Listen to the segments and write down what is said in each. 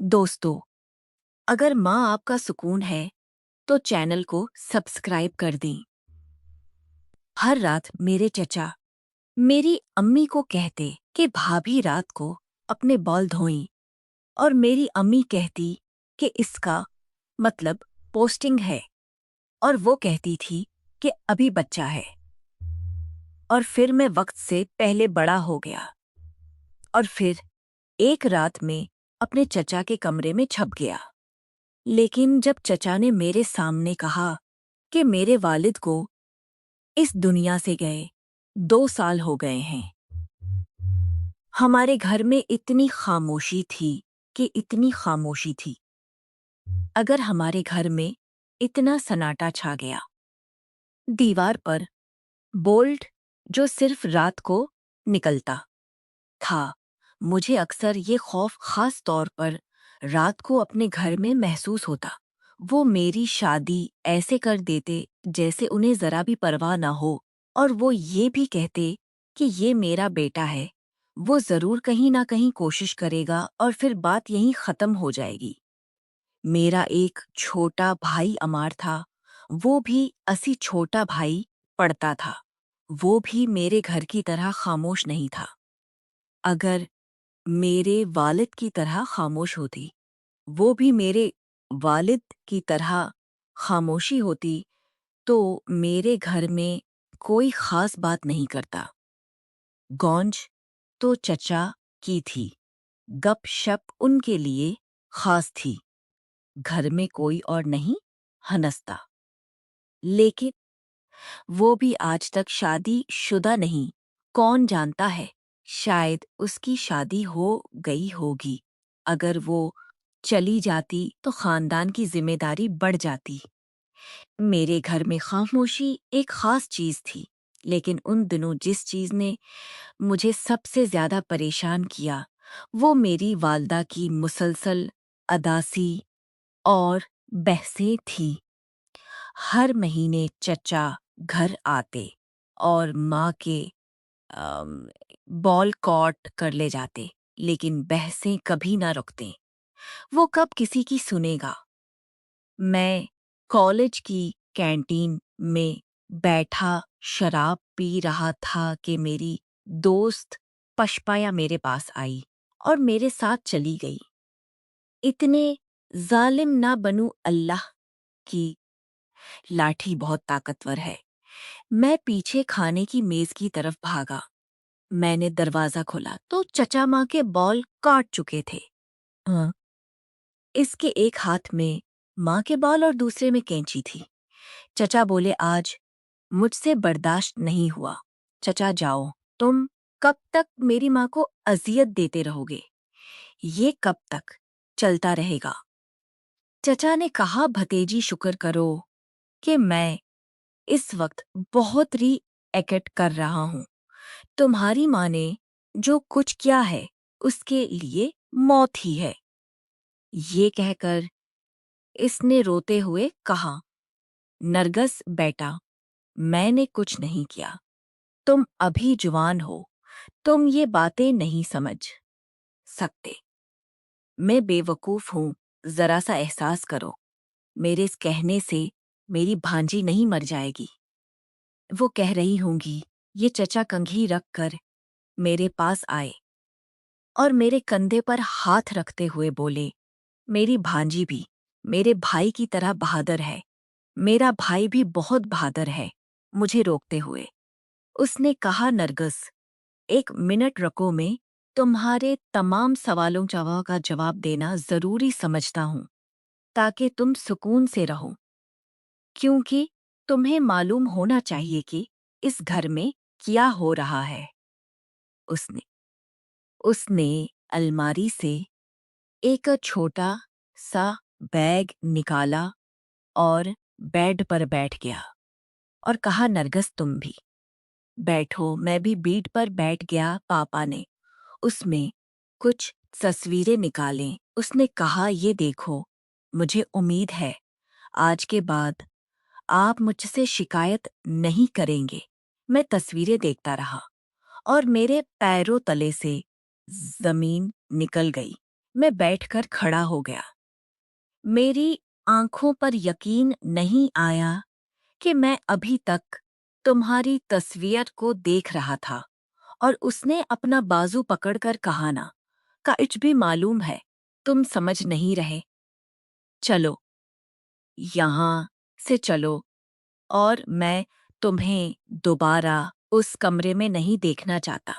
दोस्तों, अगर माँ आपका सुकून है तो चैनल को सब्सक्राइब कर दें। हर रात मेरे चचा मेरी अम्मी को कहते कि भाभी रात को अपने बाल धोई और मेरी अम्मी कहती कि इसका मतलब पोस्टिंग है और वो कहती थी कि अभी बच्चा है। और फिर मैं वक्त से पहले बड़ा हो गया और फिर एक रात में अपने चचा के कमरे में छप गया। लेकिन जब चचा ने मेरे सामने कहा कि मेरे वालिद को इस दुनिया से गए 2 साल हो गए हैं, हमारे घर में इतनी खामोशी थी कि इतनी खामोशी थी। अगर हमारे घर में इतना सन्नाटा छा गया। दीवार पर बोल्ट जो सिर्फ रात को निकलता था। मुझे अक्सर ये खौफ खास तौर पर रात को अपने घर में महसूस होता। वो मेरी शादी ऐसे कर देते जैसे उन्हें जरा भी परवाह न हो और वो ये भी कहते कि ये मेरा बेटा है, वो जरूर कहीं ना कहीं कोशिश करेगा और फिर बात यहीं खत्म हो जाएगी। मेरा एक छोटा भाई अमार था, वो भी असी छोटा भाई पढ़ता था। वो भी मेरे घर की तरह खामोश नहीं था। अगर मेरे वालिद की तरह खामोश होती, वो भी मेरे वालिद की तरह खामोशी होती, तो मेरे घर में कोई खास बात नहीं करता। गौंज तो चचा की थी, गपशप उनके लिए खास थी। घर में कोई और नहीं हंसता। लेकिन वो भी आज तक शादी शुदा नहीं। कौन जानता है, शायद उसकी शादी हो गई होगी। अगर वो चली जाती तो खानदान की जिम्मेदारी बढ़ जाती। मेरे घर में खामोशी एक खास चीज थी, लेकिन उन दिनों जिस चीज ने मुझे सबसे ज्यादा परेशान किया, वो मेरी वालदा की मुसलसल अदासी और बहसें थी। हर महीने चचा घर आते और माँ के अम, बॉल कॉट कर ले जाते, लेकिन बहसें कभी ना रुकते। वो कब किसी की सुनेगा। मैं कॉलेज की कैंटीन में बैठा शराब पी रहा था कि मेरी दोस्त पशपाया मेरे पास आई और मेरे साथ चली गई। इतने जालिम ना बनूं, अल्लाह की लाठी बहुत ताकतवर है। मैं पीछे खाने की मेज की तरफ भागा। मैंने दरवाजा खोला तो चचा माँ के बॉल काट चुके थे। हाँ, इसके एक हाथ में माँ के बॉल और दूसरे में कैंची थी। चचा बोले, आज मुझसे बर्दाश्त नहीं हुआ। चचा जाओ, तुम कब तक मेरी माँ को अजियत देते रहोगे? ये कब तक चलता रहेगा? चचा ने कहा, भतीजी शुक्र करो कि मैं इस वक्त बहुत री एक्ट कर रहा हूँ। तुम्हारी माँ ने जो कुछ किया है उसके लिए मौत ही है। ये कहकर इसने रोते हुए कहा, नरगस बेटा, मैंने कुछ नहीं किया। तुम अभी जवान हो, तुम ये बातें नहीं समझ सकते। मैं बेवकूफ हूँ, जरा सा एहसास करो। मेरे इस कहने से मेरी भांजी नहीं मर जाएगी। वो कह रही होंगी। ये चचा कंघी रख कर मेरे पास आए और मेरे कंधे पर हाथ रखते हुए बोले, मेरी भांजी भी मेरे भाई की तरह बहादुर है। मेरा भाई भी बहुत बहादुर है। मुझे रोकते हुए उसने कहा, नरगिस, 1 मिनट रुको, मैं तुम्हारे तमाम सवालों का जवाब देना जरूरी समझता हूँ ताकि तुम सुकून से रहो, क्योंकि तुम्हें मालूम होना चाहिए कि इस घर में क्या हो रहा है। उसने उसने अलमारी से एक छोटा सा बैग निकाला और बेड पर बैठ गया और कहा, नरगिस तुम भी बैठो। मैं भी बेड पर बैठ गया। पापा ने उसमें कुछ तस्वीरें निकालें। उसने कहा, ये देखो, मुझे उम्मीद है आज के बाद आप मुझसे शिकायत नहीं करेंगे। मैं तस्वीरें देखता रहा और मेरे पैरों तले से जमीन निकल गई। मैं बैठकर खड़ा हो गया। मेरी आंखों पर यकीन नहीं आया कि मैं अभी तक तुम्हारी तस्वीर को देख रहा था। और उसने अपना बाजू पकड़कर कहा, ना का इच भी मालूम है तुम समझ नहीं रहे। चलो, यहाँ से चलो, और मैं तुम्हें दोबारा उस कमरे में नहीं देखना चाहता।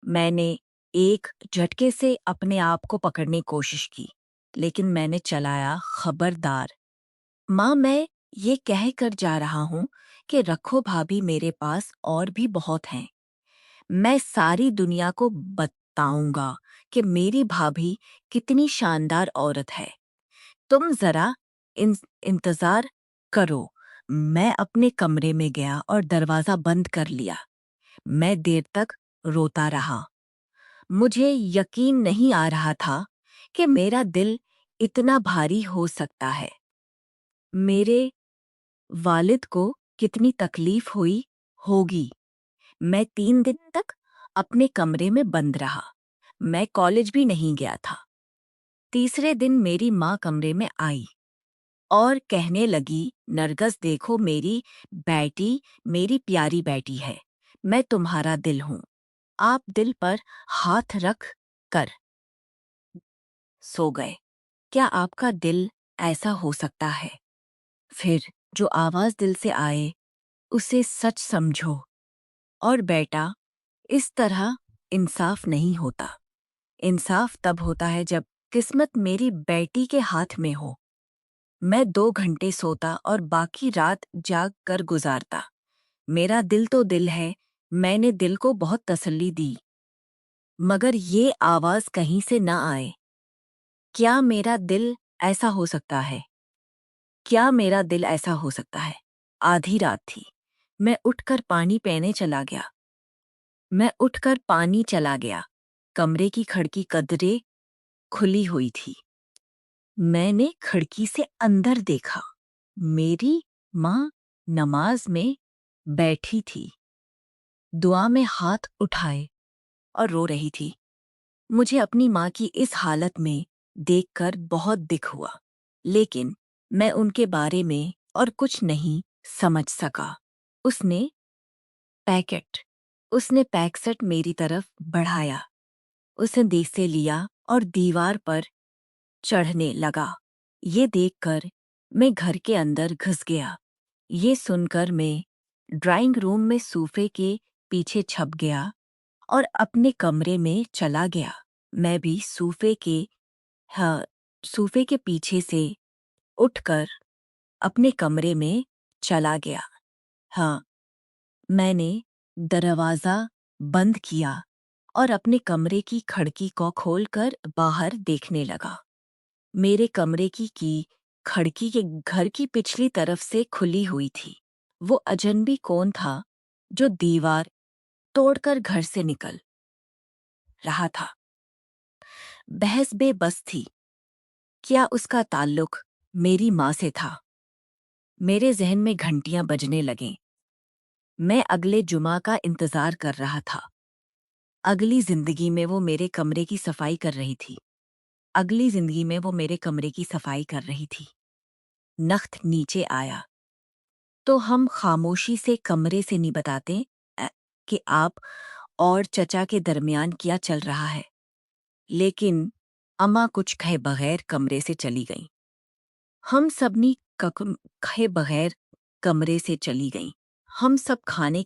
मैंने एक झटके से अपने आप को पकड़ने की कोशिश की, लेकिन मैंने चलाया, खबरदार। माँ, मैं ये कह कर जा रहा हूँ कि रखो भाभी, मेरे पास और भी बहुत हैं। मैं सारी दुनिया को बताऊंगा कि मेरी भाभी कितनी शानदार औरत है। तुम जरा इंतजार करो। मैं अपने कमरे में गया और दरवाजा बंद कर लिया। मैं देर तक रोता रहा। मुझे यकीन नहीं आ रहा था कि मेरा दिल इतना भारी हो सकता है। मेरे वालिद को कितनी तकलीफ हुई होगी। मैं 3 दिन तक अपने कमरे में बंद रहा। मैं कॉलेज भी नहीं गया था। तीसरे दिन मेरी माँ कमरे में आई और कहने लगी, नरगस देखो, मेरी बेटी, मेरी प्यारी बेटी है। मैं तुम्हारा दिल हूँ। आप दिल पर हाथ रख कर सो गए। क्या आपका दिल ऐसा हो सकता है? फिर जो आवाज दिल से आए उसे सच समझो। और बेटा, इस तरह इंसाफ नहीं होता। इंसाफ तब होता है जब किस्मत मेरी बेटी के हाथ में हो। मैं 2 घंटे सोता और बाकी रात जाग कर गुजारता। मेरा दिल तो दिल है। मैंने दिल को बहुत तसल्ली दी, मगर ये आवाज कहीं से न आए। क्या मेरा दिल ऐसा हो सकता है? क्या मेरा दिल ऐसा हो सकता है? आधी रात थी। मैं उठकर पानी पीने चला गया। कमरे की खिड़की कदरे खुली हुई थी। मैंने खिड़की से अंदर देखा। मेरी माँ नमाज में बैठी थी, दुआ में हाथ उठाए और रो रही थी। मुझे अपनी माँ की इस हालत में देखकर बहुत दुख हुआ, लेकिन मैं उनके बारे में और कुछ नहीं समझ सका। उसने पैकेट उसने पैकेट मेरी तरफ बढ़ाया। उसने देसे लिया और दीवार पर चढ़ने लगा। ये देखकर मैं घर के अंदर घुस गया। ये सुनकर मैं ड्राइंग रूम में सोफे के पीछे छप गया और अपने कमरे में चला गया। मैं भी हाँ, सोफे के पीछे से उठकर अपने कमरे में चला गया। हाँ, मैंने दरवाज़ा बंद किया और अपने कमरे की खिड़की को खोलकर बाहर देखने लगा। मेरे कमरे की खिड़की के घर की पिछली तरफ से खुली हुई थी। वो अजनबी कौन था जो दीवार तोड़कर घर से निकल रहा था? बहस बेबस थी। क्या उसका ताल्लुक मेरी माँ से था? मेरे जहन में घंटियां बजने लगीं। मैं अगले जुमा का इंतजार कर रहा था। अगली जिंदगी में वो मेरे कमरे की सफाई कर रही थी। नख्त नीचे आया तो हम खामोशी से कमरे से नहीं बताते कि आप और चचा के दरमियान क्या चल रहा है। लेकिन अम्मा कुछ कहे बगैर कमरे से चली गईं। हम सबनी कहे बगैर कमरे से चली गईं। हम सब खाने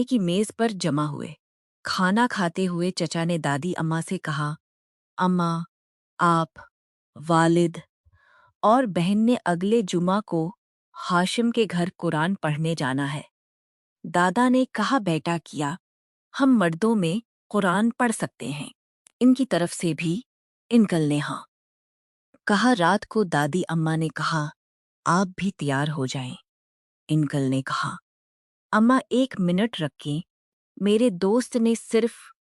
की मेज पर जमा हुए। खाना खाते हुए चचा ने दादी अम्मा से कहा, अम्मा, आप, वालिद और बहन ने अगले जुमा को हाशिम के घर कुरान पढ़ने जाना है। दादा ने कहा, बेटा, किया हम मर्दों में कुरान पढ़ सकते हैं। इनकी तरफ से भी इनकल ने हाँ कहा। रात को दादी अम्मा ने कहा, आप भी तैयार हो जाएं। इनकल ने कहा, अम्मा 1 मिनट रखें, मेरे दोस्त ने सिर्फ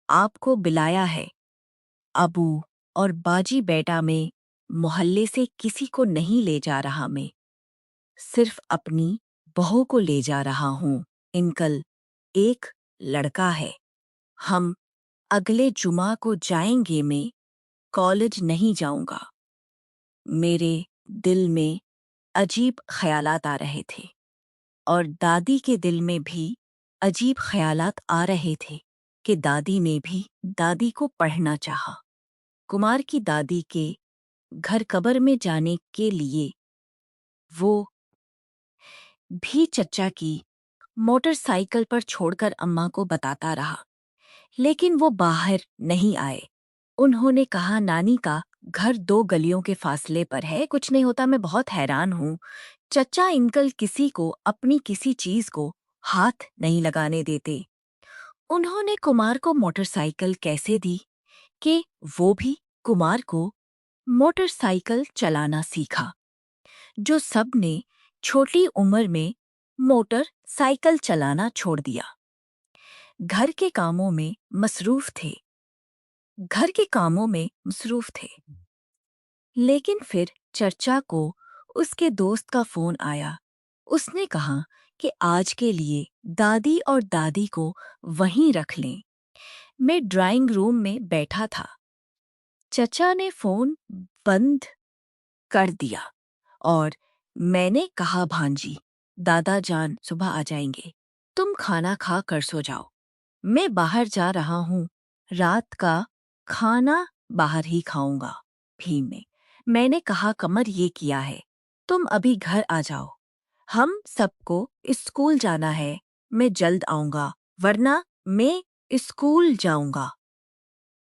आपको बुलाया है। अबू और बाजी बेटा, में मोहल्ले से किसी को नहीं ले जा रहा। मैं सिर्फ अपनी बहू को ले जा रहा हूँ। इनकल, एक लड़का है। हम अगले जुमा को जाएंगे मैं कॉलेज नहीं जाऊंगा। मेरे दिल में अजीब ख्यालात आ रहे थे और दादी के दिल में भी अजीब ख्यालात आ रहे थे कि दादी ने भी दादी को पढ़ना चाहा। कुमार की दादी के घर कब्र में जाने के लिए वो भी चच्चा की मोटरसाइकिल पर छोड़कर अम्मा को बताता रहा, लेकिन वो बाहर नहीं आए। उन्होंने कहा, नानी का घर 2 गलियों के फासले पर है, कुछ नहीं होता, मैं बहुत हैरान हूँ। चच्चा अंकल किसी को अपनी किसी चीज को हाथ नहीं लगाने देते। उन्होंने कुमार को मोटरसाइकिल कैसे दी कि वो भी कुमार को मोटरसाइकिल चलाना सीखा। जो सब ने छोटी उम्र में मोटरसाइकिल चलाना छोड़ दिया। घर के कामों में मसरूफ थे घर के कामों में मसरूफ थे। लेकिन फिर चर्चा को उसके दोस्त का फोन आया। उसने कहा कि आज के लिए दादी और दादी को वहीं रख लें। मैं ड्राइंग रूम में बैठा था। चचा ने फोन बंद कर दिया और मैंने कहा, भांजी, दादा जान सुबह आ जाएंगे, तुम खाना खा कर सो जाओ। मैं बाहर जा रहा हूँ, रात का खाना बाहर ही खाऊंगा। भीम ने मैंने कहा, कमर ये किया है, तुम अभी घर आ जाओ, हम सबको स्कूल जाना है, मैं जल्द आऊंगा, वरना मैं स्कूल जाऊंगा,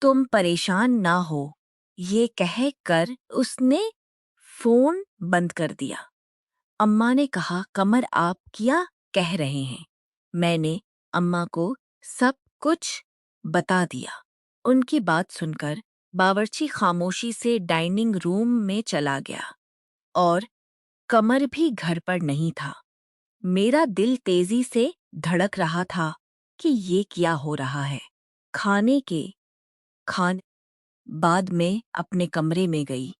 तुम परेशान ना हो। ये कहकर उसने फोन बंद कर दिया। अम्मा ने कहा, कमर आप क्या कह रहे हैं? मैंने अम्मा को सब कुछ बता दिया। उनकी बात सुनकर बावर्ची खामोशी से डाइनिंग रूम में चला गया और कमर भी घर पर नहीं था। मेरा दिल तेजी से धड़क रहा था कि ये क्या हो रहा है। खाने के खान बाद में अपने कमरे में गई।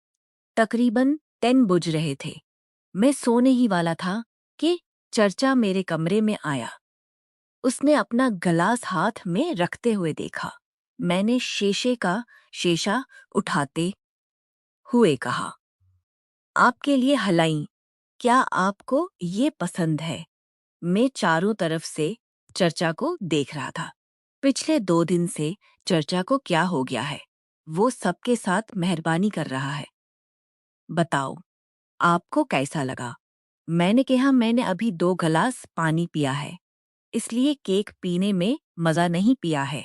तकरीबन 10 बज रहे थे। मैं सोने ही वाला था कि चर्चा मेरे कमरे में आया। उसने अपना गिलास हाथ में रखते हुए देखा। मैंने शीशे का शीशा उठाते हुए कहा, आपके लिए हलाई, क्या आपको ये पसंद है? मैं चारों तरफ से चर्चा को देख रहा था। पिछले 2 दिन से चर्चा को क्या हो गया है? वो सबके साथ मेहरबानी कर रहा है। बताओ, आपको कैसा लगा? मैंने कहा, मैंने अभी 2 गिलास पानी पिया है, इसलिए केक पीने में मज़ा नहीं पिया है।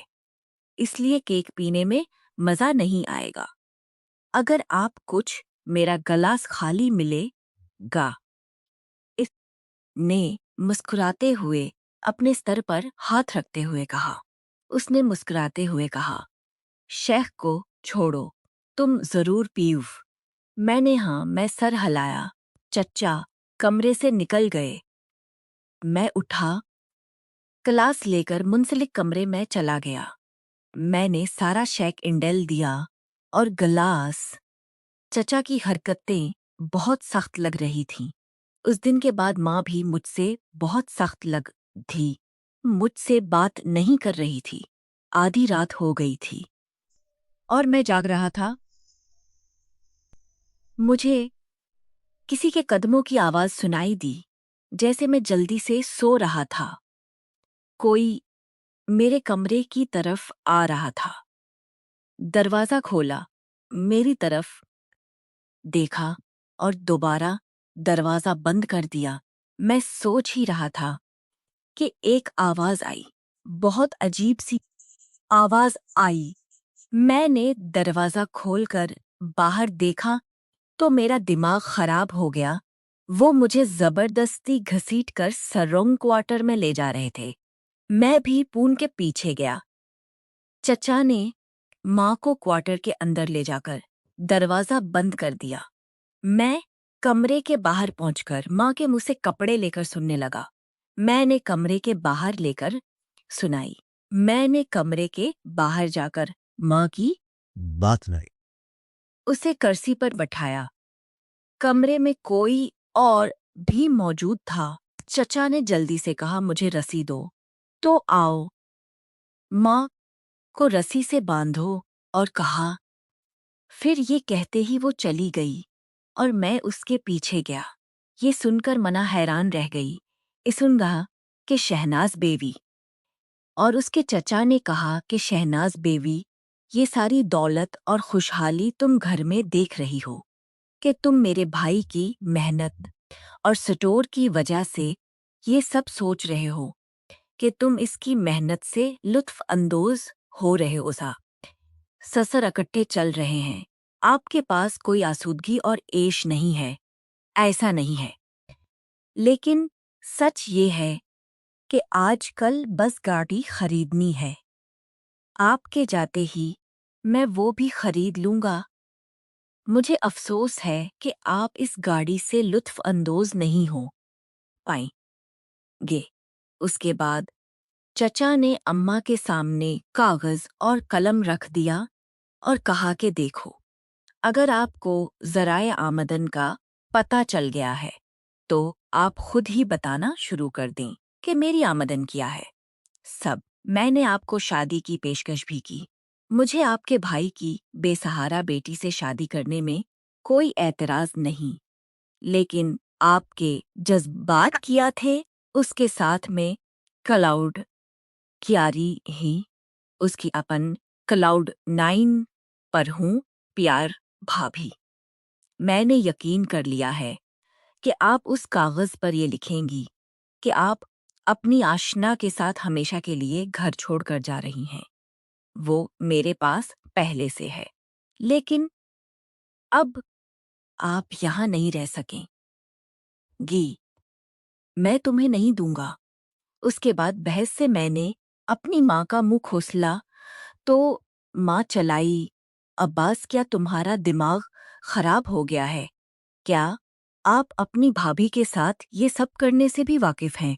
इसलिए केक पीने में मज़ा नहीं आएगा। अगर आप कुछ मेरा गिलास खाली मिलेगा। इसने मुस्कुराते हुए अपने सर पर हाथ रखते हुए कहा। उसने मुस्कुराते हुए कहा, शेख को छोड़ो, तुम ज़रूर पीओ। मैं सर हिलाया। चच्चा कमरे से निकल गए। मैं उठा, क्लास लेकर मुंसलिक कमरे में चला गया। मैंने सारा शेक इंडेल दिया और गिलास। चचा की हरकतें बहुत सख्त लग रही थीं। उस दिन के बाद माँ भी मुझसे बहुत सख्त लग थी। मुझसे बात नहीं कर रही थी। आधी रात हो गई थी और मैं जाग रहा था। मुझे किसी के कदमों की आवाज़ सुनाई दी, जैसे मैं जल्दी से सो रहा था। कोई मेरे कमरे की तरफ आ रहा था। दरवाज़ा खोला, मेरी तरफ देखा और दोबारा दरवाज़ा बंद कर दिया। मैं सोच ही रहा था कि एक आवाज़ आई, बहुत अजीब सी आवाज़ आई। मैंने दरवाज़ा खोलकर बाहर देखा तो मेरा दिमाग खराब हो गया। वो मुझे ज़बरदस्ती घसीटकर सरोंग क्वार्टर में ले जा रहे थे। मैं भी पून के पीछे गया। चचा ने माँ को क्वार्टर के अंदर ले जाकर दरवाज़ा बंद कर दिया। मैं कमरे के बाहर पहुंचकर माँ के मुंह से कपड़े लेकर सुनने लगा। मैंने कमरे के बाहर लेकर सुनाई। मैंने कमरे के बाहर जाकर माँ की बात नहीं, उसे कुर्सी पर बैठाया। कमरे में कोई और भी मौजूद था। चचा ने जल्दी से कहा, मुझे रस्सी दो। तो आओ। माँ को रस्सी से बांधो और कहा। फिर ये कहते ही वो चली गई और मैं उसके पीछे गया। ये सुनकर मना हैरान रह गई। सुनगा कि शहनाज बेवी और उसके चचा ने कहा कि शहनाज बेवी, ये सारी दौलत और खुशहाली तुम घर में देख रही हो कि तुम मेरे भाई की मेहनत और स्टोर की वजह से ये सब सोच रहे हो कि तुम इसकी मेहनत से लुत्फ अंदोज हो रहे हो। सा ससर इकट्ठे चल रहे हैं। आपके पास कोई आसूदगी और ऐश नहीं है, ऐसा नहीं है। लेकिन सच ये है कि आजकल बस गाड़ी खरीदनी है। आपके जाते ही मैं वो भी खरीद लूंगा। मुझे अफसोस है कि आप इस गाड़ी से लुत्फ अंदोज नहीं हो पाएंगे। उसके बाद चचा ने अम्मा के सामने कागज और कलम रख दिया और कहा कि देखो, अगर आपको ज़राए आमदन का पता चल गया है तो आप खुद ही बताना शुरू कर दें कि मेरी आमदन क्या है। सब मैंने आपको शादी की पेशकश भी की। मुझे आपके भाई की बेसहारा बेटी से शादी करने में कोई एतराज नहीं, लेकिन आपके जज्बात किया थे उसके साथ में क्लाउड क्यारी ही उसकी अपन क्लाउड 9 पर हूँ। प्यार भाभी, मैंने यकीन कर लिया है कि आप उस कागज पर ये लिखेंगी कि आप अपनी आशना के साथ हमेशा के लिए घर छोड़कर जा रही हैं। वो मेरे पास पहले से है, लेकिन अब आप यहाँ नहीं रह सकेंगी। मैं तुम्हें नहीं दूंगा। उसके बाद बहस से मैंने अपनी माँ का मुंह खोसला तो माँ चलाई। अब्बास, क्या तुम्हारा दिमाग खराब हो गया है? क्या आप अपनी भाभी के साथ ये सब करने से भी वाकिफ हैं?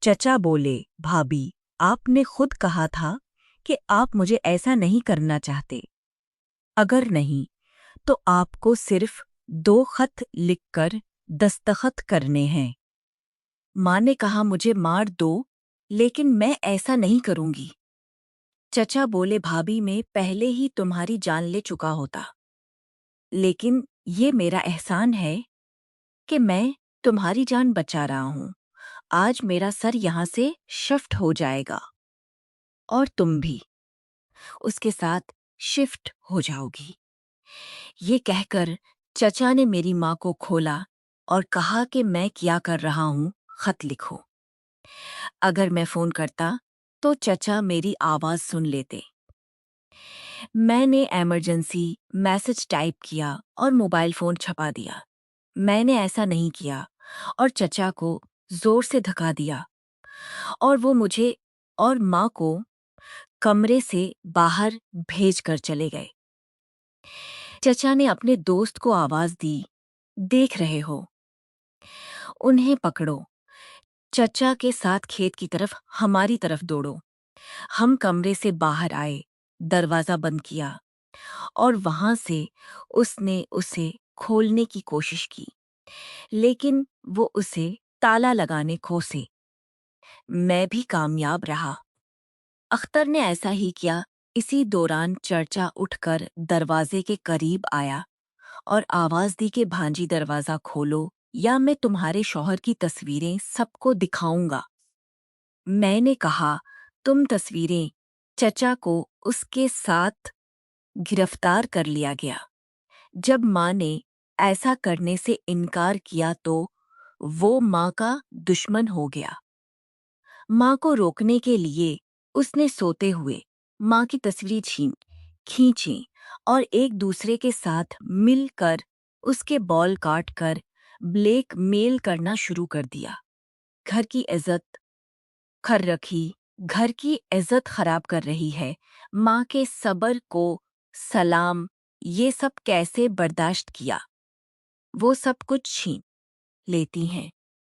चचा बोले, भाभी, आपने खुद कहा था कि आप मुझे ऐसा नहीं करना चाहते। अगर नहीं तो आपको सिर्फ 2 खत लिखकर दस्तखत करने हैं। माँ ने कहा, मुझे मार दो, लेकिन मैं ऐसा नहीं करूंगी। चचा बोले, भाभी, मैं पहले ही तुम्हारी जान ले चुका होता, लेकिन ये मेरा एहसान है कि मैं तुम्हारी जान बचा रहा हूँ। आज मेरा सर यहाँ से शिफ्ट हो जाएगा और तुम भी उसके साथ शिफ्ट हो जाओगी। ये कहकर चचा ने मेरी माँ को खोला और कहा कि मैं क्या कर रहा हूँ, खत लिखो। अगर मैं फ़ोन करता तो चचा मेरी आवाज़ सुन लेते। मैंने इमरजेंसी मैसेज टाइप किया और मोबाइल फ़ोन छपा दिया। मैंने ऐसा नहीं किया और चचा को ज़ोर से धक्का दिया और वो मुझे और माँ को कमरे से बाहर भेज कर चले गए। चचा ने अपने दोस्त को आवाज़ दी, देख रहे हो, उन्हें पकड़ो। चचा के साथ खेत की तरफ हमारी तरफ दौड़ो। हम कमरे से बाहर आए, दरवाज़ा बंद किया और वहां से उसने उसे खोलने की कोशिश की, लेकिन वो उसे ताला लगाने कोसे। मैं भी कामयाब रहा। अख्तर ने ऐसा ही किया। इसी दौरान चर्चा उठकर दरवाजे के करीब आया और आवाज दी कि भांजी, दरवाजा खोलो या मैं तुम्हारे शौहर की तस्वीरें सबको दिखाऊंगा। मैंने कहा, तुम तस्वीरें। चचा को उसके साथ गिरफ्तार कर लिया गया। जब माँ ने ऐसा करने से इनकार किया तो वो माँ का दुश्मन हो गया। माँ को रोकने के लिए उसने सोते हुए माँ की तस्वीर खींची और एक दूसरे के साथ मिलकर उसके बाल काट कर ब्लैकमेल करना शुरू कर दिया। घर की इज्जत खर रखी, घर की इज्जत खराब कर रही है। माँ के सब्र को सलाम। ये सब कैसे बर्दाश्त किया? वो सब कुछ छीन लेती हैं।